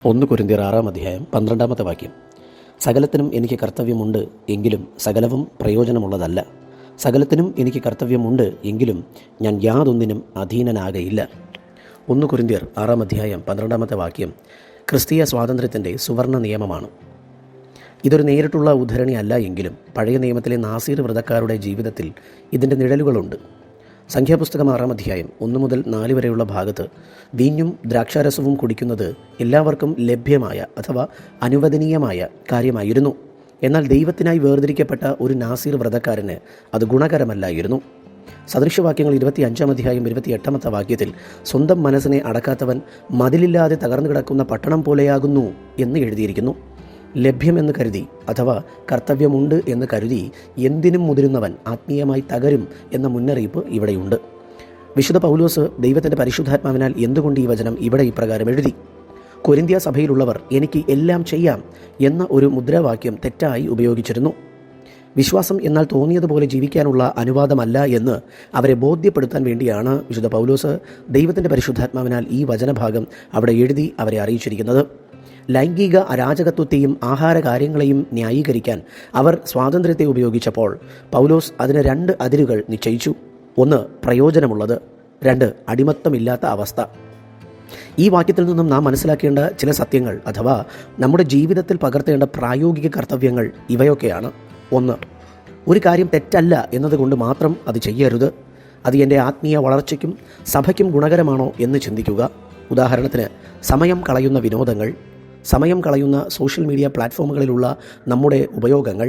1 കൊരിന്ത്യർ 6 അധ്യായം 12 വാക്യം. സകലത്തിനും എനിക്ക് കർത്തവ്യമുണ്ട്, എങ്കിലും സകലവും പ്രയോജനമുള്ളതല്ല. സകലത്തിനും എനിക്ക് കർത്തവ്യമുണ്ട്, എങ്കിലും ഞാൻ യാതൊന്നിനും അധീനനാകയില്ല. 1 കൊരിന്ത്യർ 6 അധ്യായം 12 വാക്യം ക്രിസ്തീയ സ്വാതന്ത്ര്യത്തിൻ്റെ സുവർണ നിയമമാണ്. ഇതൊരു നേരിട്ടുള്ള ഉദ്ധരണി അല്ല എങ്കിലും പഴയ നിയമത്തിലെ നാസീർ വ്രതക്കാരുടെ ജീവിതത്തിൽ ഇതിൻ്റെ നിഴലുകളുണ്ട്. സംഖ്യാപുസ്തകം 6 അധ്യായം 1 മുതൽ 4 വരെയുള്ള ഭാഗത്ത് വീഞ്ഞും ദ്രാക്ഷാരസവും കുടിക്കുന്നത് എല്ലാവർക്കും ലഭ്യമായ അഥവാ അനുവദനീയമായ കാര്യമായിരുന്നു. എന്നാൽ ദൈവത്തിനായി വേർതിരിക്കപ്പെട്ട ഒരു നാസീർ വ്രതക്കാരന് അത് ഗുണകരമല്ലായിരുന്നു. സദൃശവാക്യങ്ങൾ 25 അധ്യായം 28 വാക്യത്തിൽ സ്വന്തം മനസ്സിനെ അടക്കാത്തവൻ മതിലില്ലാതെ തകർന്നു കിടക്കുന്ന പട്ടണം പോലെയാകുന്നു എന്ന് എഴുതിയിരിക്കുന്നു. ലഭ്യമെന്ന് കരുതി അഥവാ കർത്തവ്യമുണ്ട് എന്ന് കരുതി എന്തിനും മുതിരുന്നവൻ ആത്മീയമായി തകരും എന്ന മുന്നറിയിപ്പ് ഇവിടെയുണ്ട്. വിശുദ്ധ പൗലോസ് ദൈവത്തിൻ്റെ പരിശുദ്ധാത്മാവിനാൽ എന്തുകൊണ്ട് ഈ വചനം ഇവിടെ ഇപ്രകാരം എഴുതി? കൊരിന്ത്യ സഭയിലുള്ളവർ എനിക്ക് എല്ലാം ചെയ്യാം എന്ന ഒരു മുദ്രാവാക്യം തെറ്റായി ഉപയോഗിച്ചിരുന്നു. വിശ്വാസം എന്നാൽ തോന്നിയതുപോലെ ജീവിക്കാനുള്ള അനുവാദമല്ല എന്ന് അവരെ ബോധ്യപ്പെടുത്താൻ വേണ്ടിയാണ് വിശുദ്ധ പൗലോസ് ദൈവത്തിൻ്റെ പരിശുദ്ധാത്മാവിനാൽ ഈ വചനഭാഗം അവിടെ എഴുതി അവരെ അറിയിച്ചിരിക്കുന്നത്. ലൈംഗിക അരാജകത്വത്തെയും ആഹാര കാര്യങ്ങളെയും ന്യായീകരിക്കാൻ അവർ സ്വാതന്ത്ര്യത്തെ ഉപയോഗിച്ചപ്പോൾ പൗലോസ് അതിന് 2 അതിരുകൾ നിശ്ചയിച്ചു. 1 പ്രയോജനമുള്ളത്, 2 അടിമത്തമില്ലാത്ത അവസ്ഥ. ഈ വാക്യത്തിൽ നിന്നും നാം മനസ്സിലാക്കേണ്ട ചില സത്യങ്ങൾ അഥവാ നമ്മുടെ ജീവിതത്തിൽ പകർത്തേണ്ട പ്രായോഗിക കർത്തവ്യങ്ങൾ ഇവയൊക്കെയാണ്. 1, ഒരു കാര്യം തെറ്റല്ല എന്നതുകൊണ്ട് മാത്രം അത് ചെയ്യരുത്. അത് എൻ്റെ ആത്മീയ വളർച്ചയ്ക്കും സഭയ്ക്കും ഗുണകരമാണോ എന്ന് ചിന്തിക്കുക. ഉദാഹരണത്തിന്, സമയം കളയുന്ന വിനോദങ്ങൾ, സമയം കളയുന്ന സോഷ്യൽ മീഡിയ പ്ലാറ്റ്ഫോമുകളിലുള്ള നമ്മുടെ ഉപയോഗങ്ങൾ.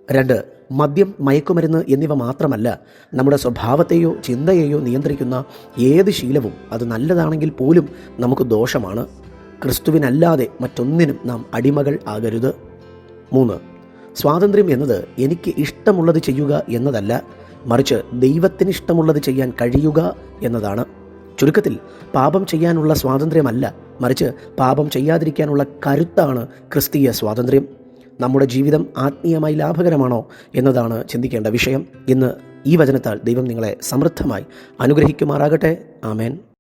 2, മദ്യം, മയക്കുമരുന്ന് എന്നിവ മാത്രമല്ല, നമ്മുടെ സ്വഭാവത്തെയോ ചിന്തയെയോ നിയന്ത്രിക്കുന്ന ഏത് ശീലവും അത് നല്ലതാണെങ്കിൽ പോലും നമുക്ക് ദോഷമാണ്. ക്രിസ്തുവിനല്ലാതെ മറ്റൊന്നിനും നാം അടിമകൾ ആകരുത്. 3, സ്വാതന്ത്ര്യം എന്നത് എനിക്ക് ഇഷ്ടമുള്ളത് ചെയ്യുക എന്നതല്ല, മറിച്ച് ദൈവത്തിന് ഇഷ്ടമുള്ളത് ചെയ്യാൻ കഴിയുക എന്നതാണ്. ചുരുക്കത്തിൽ, പാപം ചെയ്യാനുള്ള സ്വാതന്ത്ര്യമല്ല, മറിച്ച് പാപം ചെയ്യാതിരിക്കാനുള്ള കരുത്താണ് ക്രിസ്തീയ സ്വാതന്ത്ര്യം. നമ്മുടെ ജീവിതം ആത്മീയമായി ലാഭകരമാണോ എന്നതാണ് ചിന്തിക്കേണ്ട വിഷയം. ഇന്ന് ഈ വചനത്താൽ ദൈവം നിങ്ങളെ സമൃദ്ധമായി അനുഗ്രഹിക്കുമാറാകട്ടെ. ആമേൻ.